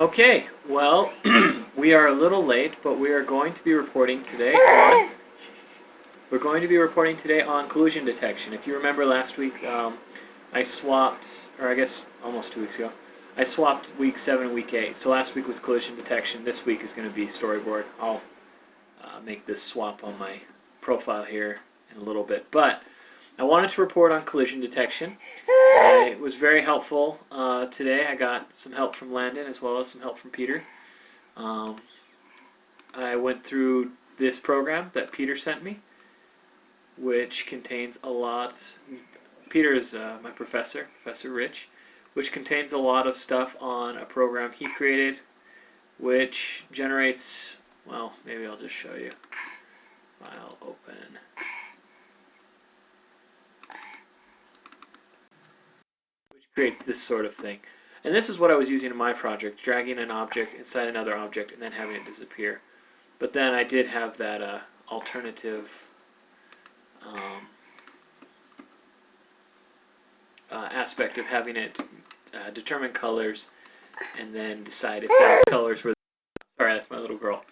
Okay, well, we are a little late, but we are going to be reporting today on collision detection. If you remember last week, I swapped, or I guess almost 2 weeks ago, I swapped week 7 and week 8. So last week was collision detection. This week is going to be storyboard. I'll make this swap on my profile here in a little bit, but I wanted to report on collision detection. It was very helpful today. I got some help from Landon as well as some help from Peter. Um, I went through this program that Peter sent me, which contains a lot. Peter is my professor, Professor Rich, which contains a lot of stuff on a program he created, which generates, well, maybe I'll just show you. File open. Which creates this sort of thing. And this is what I was using in my project, dragging an object inside another object and then having it disappear. But then I did have that alternative aspect of having it determine colors and then decide if those colors were... Sorry, that's my little girl.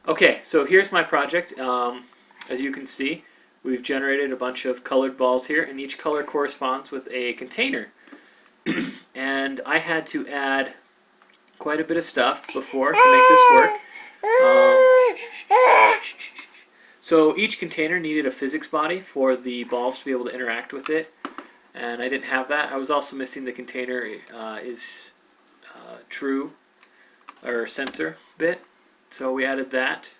Okay, so here's my project. As you can see, we've generated a bunch of colored balls here, and each color corresponds with a container. And I had to add quite a bit of stuff before to make this work. So each container needed a physics body for the balls to be able to interact with it, and I didn't have that. I was also missing the container is true or sensor bit, so we added that.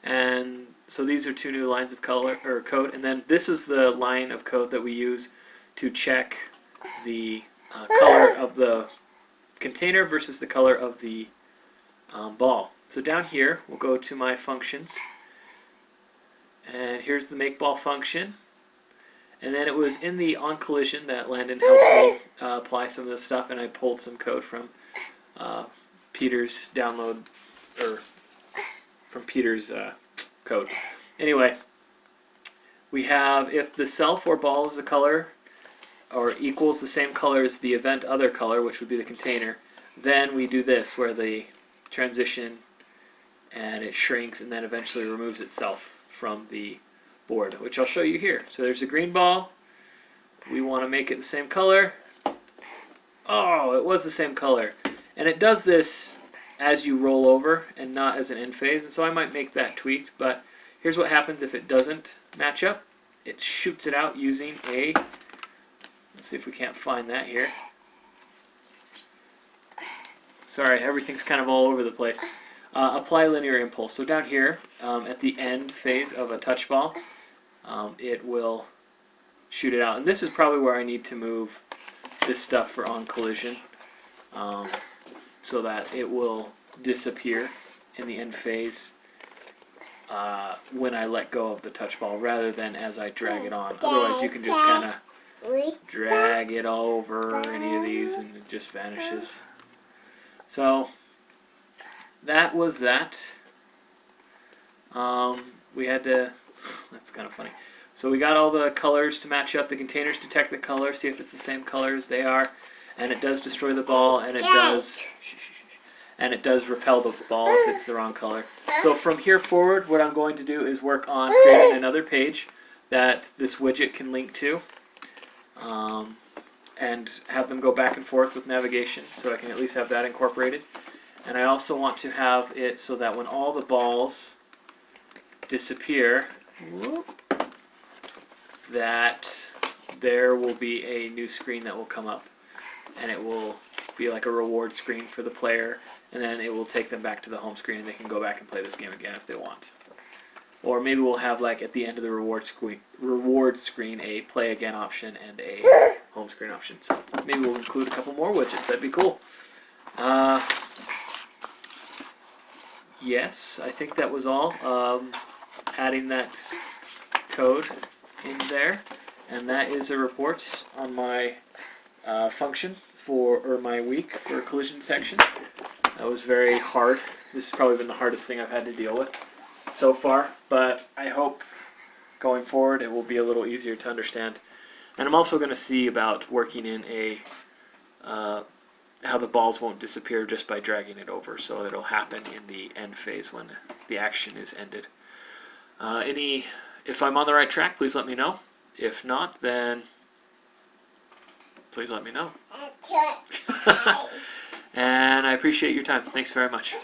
And so these are two new lines of color or code, and then this is the line of code that we use to check the color of the container versus the color of the ball. So down here, we'll go to my functions, and here's the make ball function. And then it was in the on collision that Landon helped me apply some of this stuff, and I pulled some code from Peter's download, or from Peter's code. Anyway, we have if the self or ball is a color or equals the same color as the event other color, which would be the container, then we do this where the transition and it shrinks and then eventually removes itself from the board, which I'll show you here. So there's a green ball. We want to make it the same color. Oh, it was the same color. And it does this as you roll over and not as an end phase, and so I might make that tweaked, but here's what happens if it doesn't match up. It shoots it out using a, let's see if we can't find that here. Sorry, everything's kind of all over the place. Apply linear impulse. So down here, at the end phase of a touch ball, it will shoot it out. And this is probably where I need to move this stuff for on collision, so that it will disappear in the end phase when I let go of the touch ball, rather than as I drag it on. Otherwise, you can just kind of drag it over any of these and it just vanishes. So that was that. We had to, that's kind of funny. So we got all the colors to match up. The containers detect the color, see if it's the same color as they are, and it does destroy the ball, and it does repel the ball if it's the wrong color. So from here forward, what I'm going to do is work on creating another page that this widget can link to, and have them go back and forth with navigation, so I can at least have that incorporated. And I also want to have it so that when all the balls disappear, that there will be a new screen that will come up, and it will be like a reward screen for the player, and then it will take them back to the home screen and they can go back and play this game again if they want. Or maybe we'll have, like, at the end of the reward screen a play again option and a home screen option. So maybe we'll include a couple more widgets. That'd be cool. Yes, I think that was all. Adding that code in there, and that is a report on my function or my week for collision detection. That was very hard. This has probably been the hardest thing I've had to deal with so far, but I hope going forward it will be a little easier to understand. And I'm also going to see about working in a how the balls won't disappear just by dragging it over. So it'll happen in the end phase when the action is ended. If I'm on the right track, please let me know. If not, then please let me know. And I appreciate your time. Thanks very much.